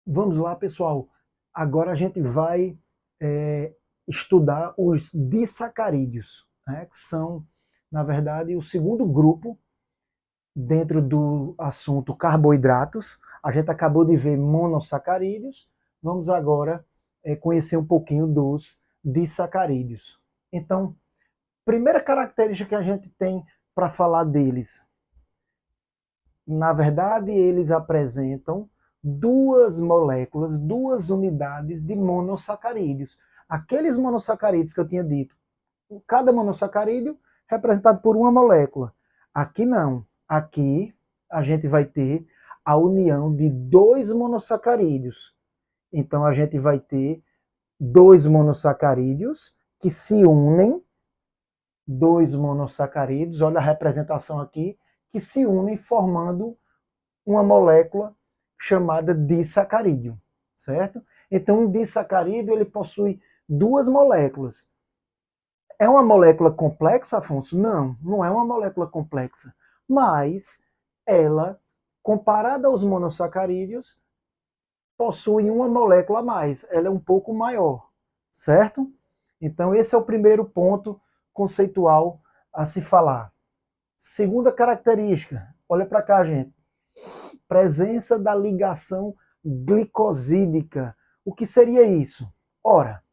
Vamos lá, pessoal. Agora a gente vai estudar os disacarídeos, né, que são, na verdade, o segundo grupo dentro do assunto carboidratos. A gente acabou de ver monossacarídeos. Vamos agora conhecer um pouquinho dos disacarídeos. Então, primeira característica que a gente tem para falar deles, na verdade, eles apresentam duas moléculas, duas unidades de monossacarídeos. Aqueles monossacarídeos que eu tinha dito, cada monossacarídeo representado por uma molécula. Aqui não. Aqui a gente vai ter a união de dois monossacarídeos. Então a gente vai ter dois monossacarídeos que se unem, dois monossacarídeos, olha a representação aqui, que se unem formando uma molécula chamada disacarídeo, certo? Então, um disacarídeo ele possui duas moléculas. É uma molécula complexa, Afonso? Não, não é uma molécula complexa, mas ela, comparada aos monossacarídeos, possui uma molécula a mais, ela é um pouco maior, certo? Então, esse é o primeiro ponto conceitual a se falar. Segunda característica, olha para cá, gente. Presença da ligação glicosídica. O que seria isso? Ora,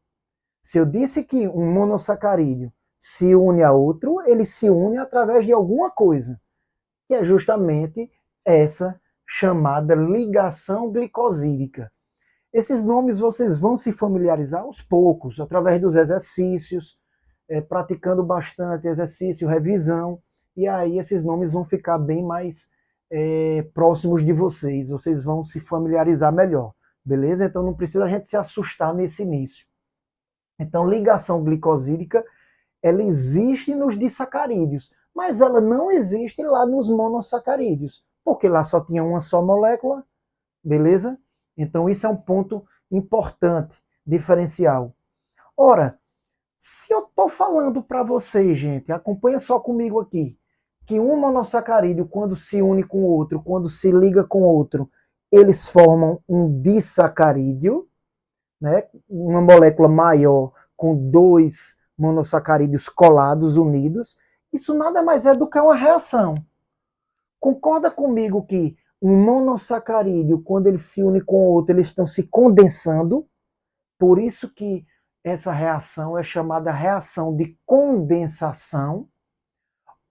se eu disse que um monossacarídeo se une a outro, ele se une através de alguma coisa, que é justamente essa chamada ligação glicosídica. Esses nomes vocês vão se familiarizar aos poucos, através dos exercícios, praticando bastante exercício, revisão, e aí esses nomes vão ficar bem mais próximos de vocês, vocês vão se familiarizar melhor, beleza? Então não precisa a gente se assustar nesse início. Então, ligação glicosídica, ela existe nos disacarídeos, mas ela não existe lá nos monossacarídeos, porque lá só tinha uma só molécula, beleza? Então, isso é um ponto importante, diferencial. Ora, se eu estou falando para vocês, gente, acompanha só comigo aqui, que um monossacarídeo, quando se une com o outro, quando se liga com o outro, eles formam um disacarídeo, né? Uma molécula maior com dois monossacarídeos colados, unidos. Isso nada mais é do que uma reação. Concorda comigo que um monossacarídeo, quando ele se une com o outro, eles estão se condensando? Por isso que essa reação é chamada reação de condensação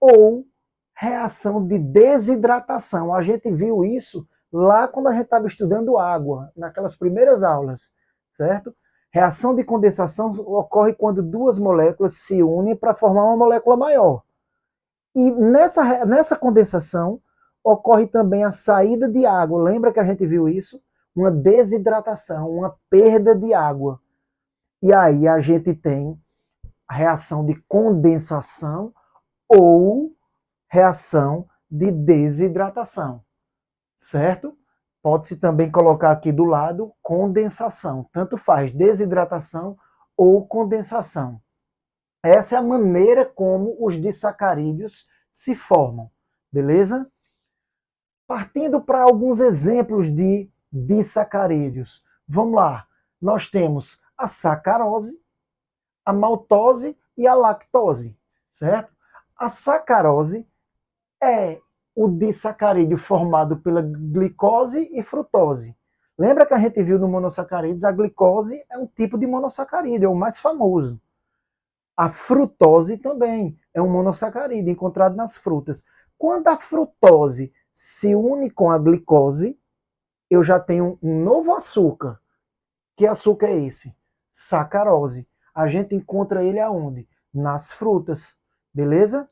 ou reação de desidratação. A gente viu isso lá quando a gente estava estudando água, naquelas primeiras aulas, certo? Reação de condensação ocorre quando duas moléculas se unem para formar uma molécula maior. E nessa condensação ocorre também a saída de água. Lembra que a gente viu isso? Uma desidratação, uma perda de água. E aí a gente tem a reação de condensação ou reação de desidratação, certo? Pode-se também colocar aqui do lado condensação, tanto faz desidratação ou condensação. Essa é a maneira como os disacarídeos se formam, beleza? Partindo para alguns exemplos de disacarídeos. Vamos lá. Nós temos a sacarose, a maltose e a lactose, certo? A sacarose é o disacarídeo formado pela glicose e frutose. Lembra que a gente viu no monossacarídeos? A glicose é um tipo de monossacarídeo, é o mais famoso. A frutose também é um monossacarídeo encontrado nas frutas. Quando a frutose se une com a glicose, eu já tenho um novo açúcar. Que açúcar é esse? Sacarose. A gente encontra ele aonde? Nas frutas. Beleza?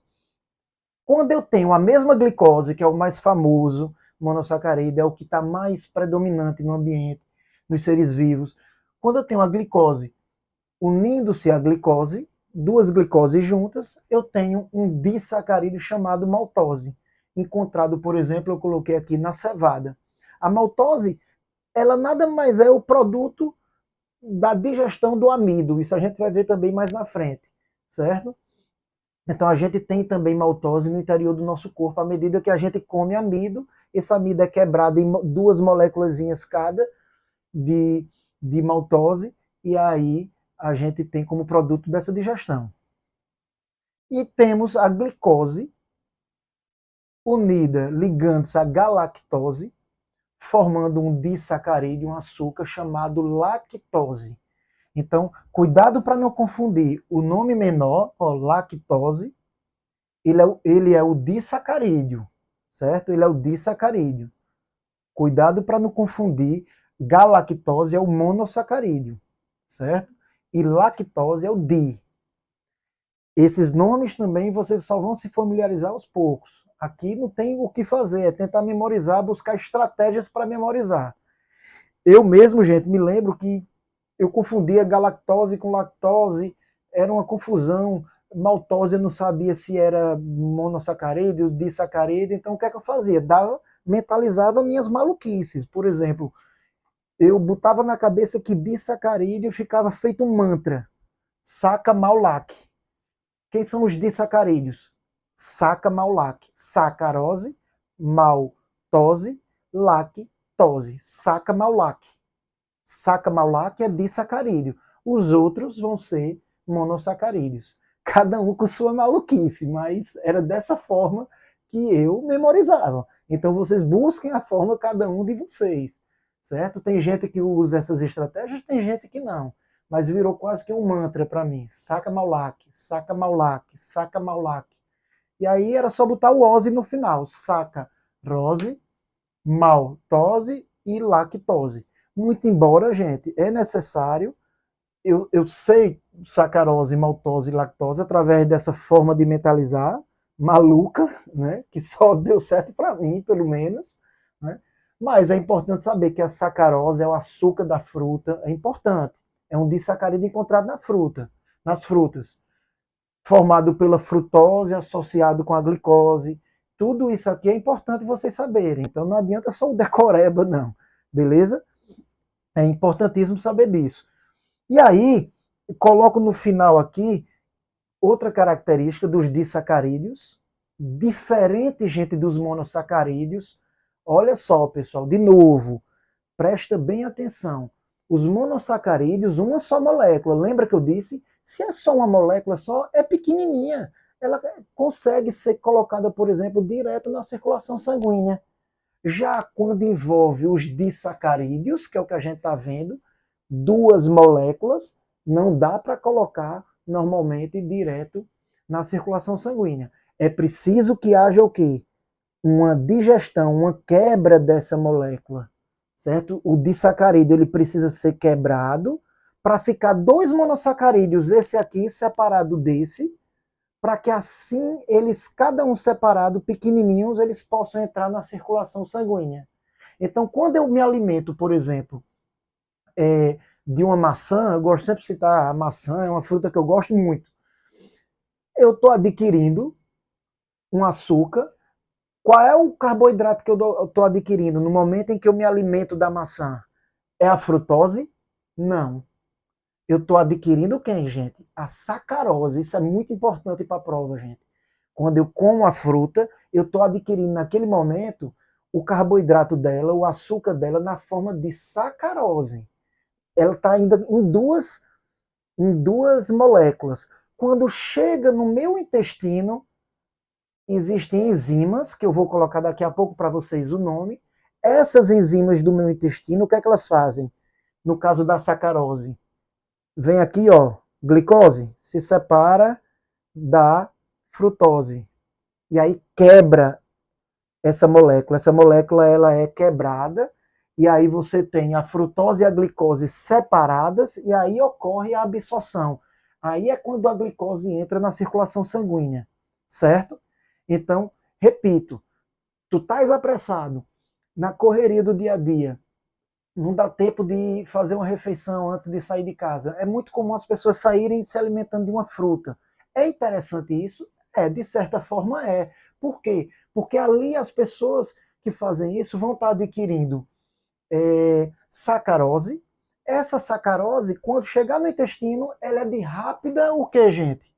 Quando eu tenho a mesma glicose, que é o mais famoso monossacarídeo, é o que está mais predominante no ambiente, nos seres vivos. Quando eu tenho a glicose unindo-se à glicose, duas glicoses juntas, eu tenho um disacarídeo chamado maltose, encontrado, por exemplo, eu coloquei aqui na cevada. A maltose, ela nada mais é o produto da digestão do amido, isso a gente vai ver também mais na frente, certo? Então a gente tem também maltose no interior do nosso corpo. À medida que a gente come amido, esse amido é quebrado em duas moléculas cada, de, de maltose, e aí a gente tem como produto dessa digestão. E temos a glicose unida, ligando-se à galactose, formando um disacarídeo, um açúcar chamado lactose. Então, cuidado para não confundir o nome menor, ó, lactose, ele é o disacarídeo, certo? Ele é o disacarídeo. Cuidado para não confundir, galactose é o monossacarídeo, certo? E lactose é o di. Esses nomes também vocês só vão se familiarizar aos poucos. Aqui não tem o que fazer, é tentar memorizar, buscar estratégias para memorizar. Eu mesmo, gente, me lembro que eu confundia galactose com lactose, era uma confusão. Maltose eu não sabia se era monossacarídeo, disacarídeo, então o que é que eu fazia? Mentalizava minhas maluquices. Por exemplo, eu botava na cabeça que disacarídeo ficava feito um mantra. Saca Maulac. Quem são os disacarídeos? Saca Maulac. Sacarose, maltose, lactose. Saca Maulac. Saca Maulac é disacarídeo. Os outros vão ser monossacarídeos. Cada um com sua maluquice, mas era dessa forma que eu memorizava. Então vocês busquem a forma cada um de vocês, certo? Tem gente que usa essas estratégias, tem gente que não. Mas virou quase que um mantra para mim. Saca Maulac, saca Maulac, saca Maulac. E aí era só botar o ose no final. Saca rose, maltose e lactose. Muito embora, gente, é necessário, eu sei sacarose, maltose e lactose através dessa forma de mentalizar, maluca, né, que só deu certo para mim, pelo menos, né, mas é importante saber que a sacarose é o açúcar da fruta, é importante, é um disacarídeo encontrado na fruta, nas frutas, formado pela frutose associado com a glicose. Tudo isso aqui é importante vocês saberem. Então não adianta só o decoreba, não. Beleza? É importantíssimo saber disso. E aí, coloco no final aqui outra característica dos disacarídeos, diferente, gente, dos monossacarídeos. Olha só, pessoal, de novo, presta bem atenção. Os monossacarídeos, uma só molécula. Lembra que eu disse? Se é só uma molécula só, é pequenininha. Ela consegue ser colocada, por exemplo, direto na circulação sanguínea. Já quando envolve os disacarídeos, que é o que a gente está vendo, duas moléculas, não dá para colocar normalmente direto na circulação sanguínea. É preciso que haja o quê? Uma digestão, uma quebra dessa molécula, certo? O disacarídeo ele precisa ser quebrado para ficar dois monossacarídeos, esse aqui separado desse, para que assim eles, cada um separado, pequenininhos, eles possam entrar na circulação sanguínea. Então, quando eu me alimento, por exemplo, de uma maçã, eu gosto sempre de citar a maçã, é uma fruta que eu gosto muito. Eu estou adquirindo um açúcar. Qual é o carboidrato que eu estou adquirindo no momento em que eu me alimento da maçã? É a frutose? Não. Eu estou adquirindo quem, gente? A sacarose. Isso é muito importante para a prova, gente. Quando eu como a fruta, eu estou adquirindo naquele momento o carboidrato dela, o açúcar dela na forma de sacarose. Ela está ainda em duas moléculas. Quando chega no meu intestino, existem enzimas, que eu vou colocar daqui a pouco para vocês o nome. Essas enzimas do meu intestino, o que é que elas fazem? No caso da sacarose, vem aqui, ó, glicose, se separa da frutose. E aí quebra essa molécula. Essa molécula ela é quebrada e aí você tem a frutose e a glicose separadas e aí ocorre a absorção. Aí é quando a glicose entra na circulação sanguínea, certo? Então, repito, tu estás apressado na correria do dia a dia, não dá tempo de fazer uma refeição antes de sair de casa. É muito comum as pessoas saírem se alimentando de uma fruta. É interessante isso? É, de certa forma é. Por quê? Porque ali as pessoas que fazem isso vão estar adquirindo sacarose. Essa sacarose, quando chegar no intestino, ela é de rápida o que, gente?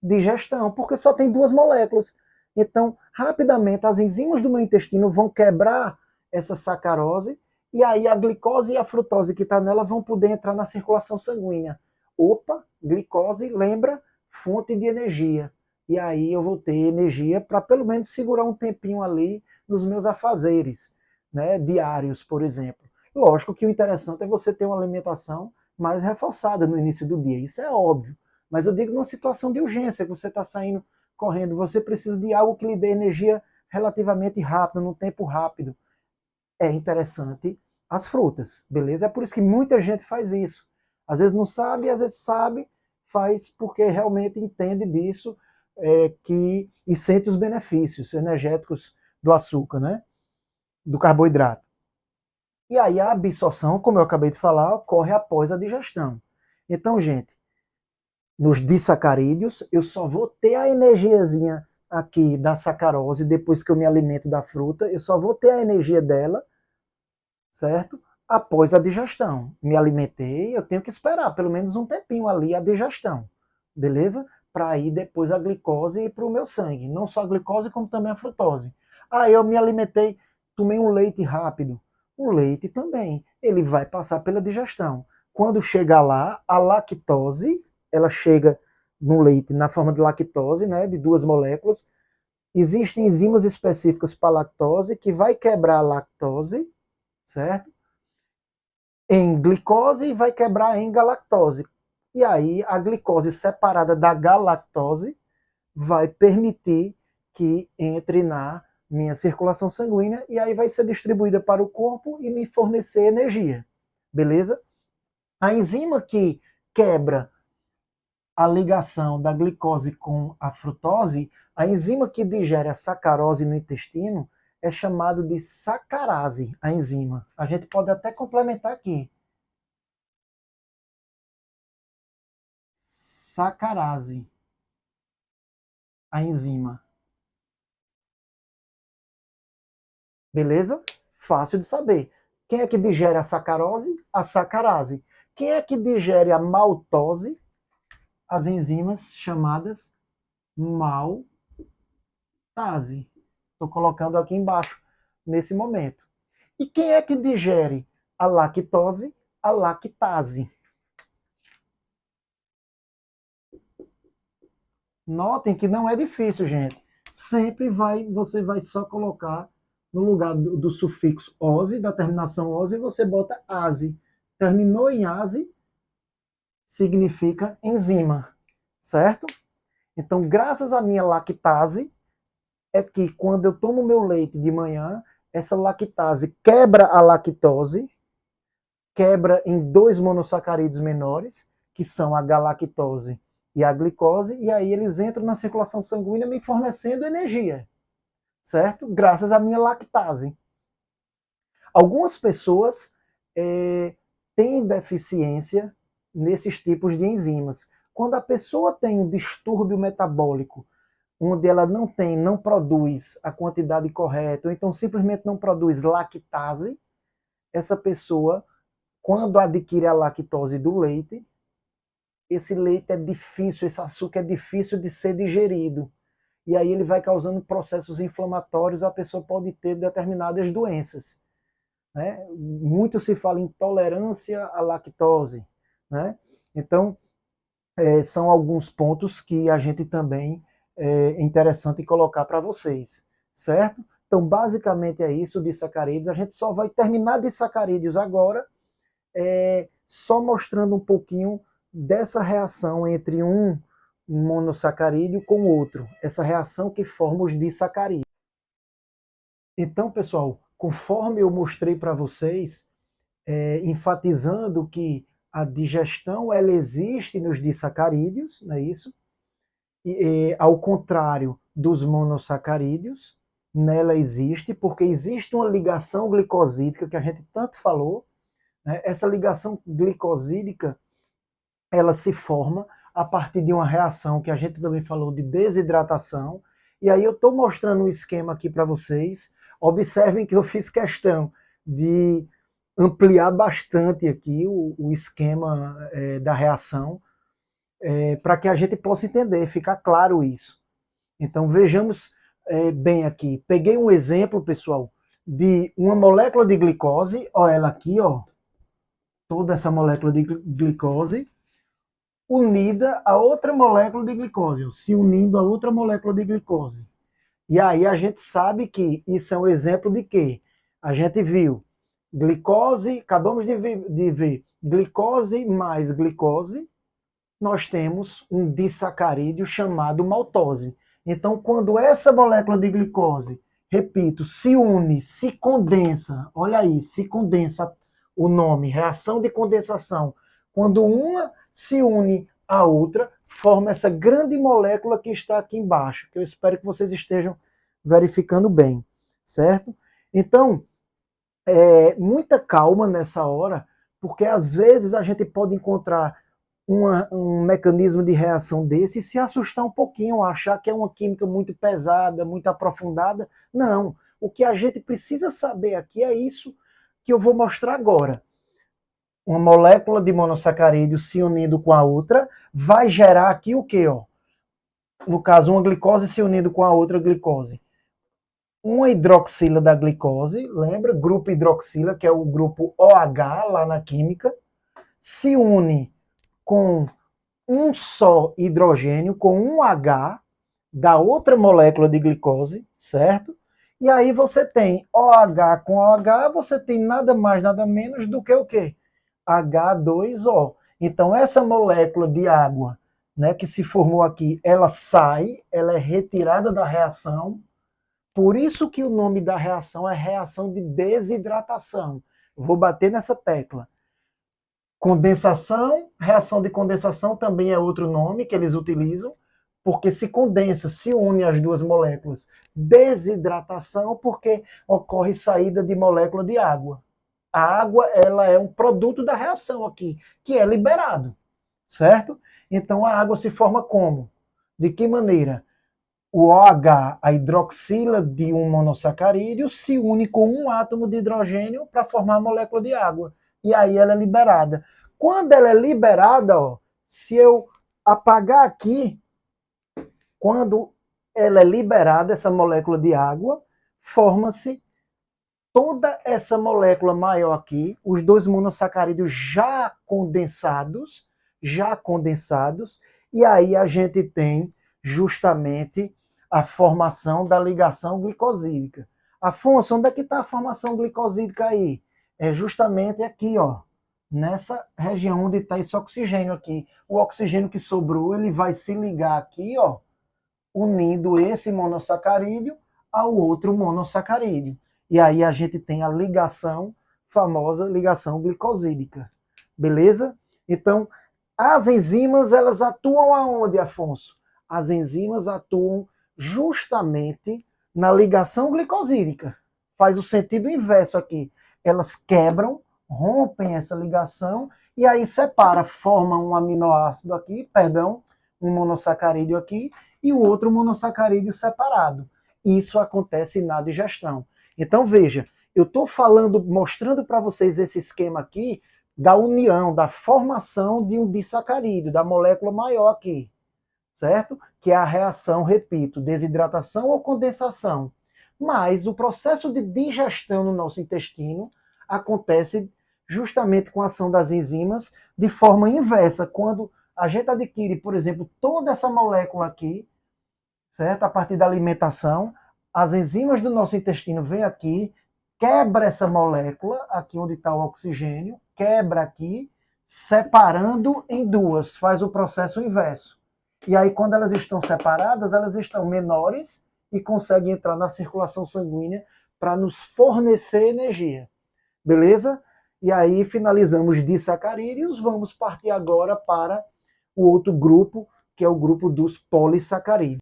Digestão, porque só tem duas moléculas. Então, rapidamente, as enzimas do meu intestino vão quebrar essa sacarose e aí a glicose e a frutose que está nela vão poder entrar na circulação sanguínea. Opa, glicose lembra fonte de energia. E aí eu vou ter energia para pelo menos segurar um tempinho ali nos meus afazeres, né, diários, por exemplo. Lógico que o interessante é você ter uma alimentação mais reforçada no início do dia, isso é óbvio. Mas eu digo numa situação de urgência, que você está saindo correndo, você precisa de algo que lhe dê energia relativamente rápido, num tempo rápido. É interessante as frutas, beleza? É por isso que muita gente faz isso. Às vezes não sabe, às vezes sabe, faz porque realmente entende disso e sente os benefícios energéticos do açúcar, né? Do carboidrato. E aí a absorção, como eu acabei de falar, ocorre após a digestão. Então, gente, nos disacarídeos, eu só vou ter a energiazinha aqui da sacarose depois que eu me alimento da fruta, eu só vou ter a energia dela, certo? Após a digestão. Me alimentei, eu tenho que esperar pelo menos um tempinho ali a digestão, beleza? Para ir depois a glicose e para o meu sangue. Não só a glicose, como também a frutose. Aí eu me alimentei, tomei um leite rápido. O leite também, ele vai passar pela digestão. Quando chegar lá, a lactose, ela chega no leite na forma de lactose, né, de 2 moléculas. Existem enzimas específicas para a lactose que vai quebrar a lactose, certo? Em glicose e vai quebrar em galactose. E aí a glicose separada da galactose vai permitir que entre na minha circulação sanguínea e aí vai ser distribuída para o corpo e me fornecer energia. Beleza? A enzima que quebra a ligação da glicose com a frutose, a enzima que digere a sacarose no intestino é chamado de sacarase, a enzima. A gente pode até complementar aqui. Sacarase, a enzima. Beleza? Fácil de saber. Quem é que digere a sacarose? A sacarase. Quem é que digere a maltose? As enzimas chamadas maltase. Estou colocando aqui embaixo, nesse momento. E quem é que digere a lactose? A lactase. Notem que não é difícil, gente. Sempre você vai só colocar no lugar do sufixo ose, da terminação ose, você bota ase. Terminou em ase, significa enzima, certo? Então, graças à minha lactase, é que quando eu tomo meu leite de manhã, essa lactase quebra a lactose, quebra em 2 monossacarídeos menores, que são a galactose e a glicose, e aí eles entram na circulação sanguínea me fornecendo energia, certo? Graças à minha lactase. Algumas pessoas têm deficiência nesses tipos de enzimas. Quando a pessoa tem um distúrbio metabólico, onde ela não produz a quantidade correta, ou então simplesmente não produz lactase, essa pessoa, quando adquire a lactose do leite, esse leite é difícil, esse açúcar é difícil de ser digerido. E aí ele vai causando processos inflamatórios, a pessoa pode ter determinadas doenças. Né? Muito se fala em intolerância à lactose. Né? Então, são alguns pontos que a gente também é interessante colocar para vocês, certo? Então, basicamente é isso de sacarídeos. A gente só vai terminar de sacarídeos agora, só mostrando um pouquinho dessa reação entre um monossacarídeo com outro, essa reação que forma os disacarídeos. Então, pessoal, conforme eu mostrei para vocês, enfatizando que a digestão ela existe nos disacarídeos, não é isso? Ao contrário dos monossacarídeos, nela existe, porque existe uma ligação glicosídica que a gente tanto falou, né? Essa ligação glicosídica ela se forma a partir de uma reação que a gente também falou de desidratação. E aí eu estou mostrando um esquema aqui para vocês. Observem que eu fiz questão de ampliar bastante aqui o esquema da reação, para que a gente possa entender, ficar claro isso. Então vejamos bem aqui. Peguei um exemplo, pessoal, de uma molécula de glicose, ó, ela aqui, ó, toda essa molécula de glicose, unida a outra molécula de glicose, ó, se unindo a outra molécula de glicose. E aí a gente sabe que isso é um exemplo de quê? A gente viu glicose, acabamos de ver glicose mais glicose, nós temos um disacarídeo chamado maltose. Então, quando essa molécula de glicose, repito, se une, se condensa, olha aí, se condensa o nome, reação de condensação, quando uma se une à outra, forma essa grande molécula que está aqui embaixo, que eu espero que vocês estejam verificando bem, certo? Então, muita calma nessa hora, porque às vezes a gente pode encontrar um mecanismo de reação desse e se assustar um pouquinho, achar que é uma química muito pesada, muito aprofundada. Não. O que a gente precisa saber aqui é isso que eu vou mostrar agora. Uma molécula de monossacarídeo se unindo com a outra vai gerar aqui o quê? Ó? No caso, uma glicose se unindo com a outra glicose. Uma hidroxila da glicose, lembra? Grupo hidroxila, que é o grupo OH lá na química, se une com um só hidrogênio, com um H da outra molécula de glicose, certo? E aí você tem OH com OH, você tem nada mais, nada menos do que o quê? H2O. Então essa molécula de água, né, que se formou aqui, ela sai, ela é retirada da reação. Por isso que o nome da reação é reação de desidratação. Vou bater nessa tecla. Condensação, reação de condensação também é outro nome que eles utilizam, porque se condensa, se une as duas moléculas. Desidratação, porque ocorre saída de molécula de água. A água, ela é um produto da reação aqui, que é liberado, certo? Então a água se forma como? De que maneira? O OH, a hidroxila de um monossacarídeo, se une com um átomo de hidrogênio para formar a molécula de água. E aí ela é liberada. Quando ela é liberada, ó, se eu apagar aqui, quando ela é liberada, essa molécula de água, forma-se toda essa molécula maior aqui, os dois monossacarídeos já condensados, e aí a gente tem justamente a formação da ligação glicosídica. Afonso, onde é que está a formação glicosídica aí? É justamente aqui, ó, nessa região onde está esse oxigênio aqui. O oxigênio que sobrou, ele vai se ligar aqui, ó, unindo esse monossacarídeo ao outro monossacarídeo. E aí a gente tem a ligação, famosa ligação glicosídica. Beleza? Então, as enzimas, elas atuam aonde, Afonso? As enzimas atuam justamente na ligação glicosídica. Faz o sentido inverso aqui. Elas quebram, rompem essa ligação e aí separa, forma um aminoácido aqui, perdão, um monossacarídeo aqui e o outro monossacarídeo separado. Isso acontece na digestão. Então veja, eu estou falando, mostrando para vocês esse esquema aqui da união, da formação de um disacarídeo, da molécula maior aqui, certo? Que é a reação, repito, desidratação ou condensação. Mas o processo de digestão no nosso intestino acontece justamente com a ação das enzimas de forma inversa. Quando a gente adquire, por exemplo, toda essa molécula aqui, certo? A partir da alimentação, as enzimas do nosso intestino vêm aqui, quebra essa molécula, aqui onde está o oxigênio, quebra aqui, separando em duas, faz o processo inverso. E aí, quando elas estão separadas, elas estão menores e conseguem entrar na circulação sanguínea para nos fornecer energia. Beleza? E aí, finalizamos disacarídeos, vamos partir agora para o outro grupo, que é o grupo dos polissacarídeos.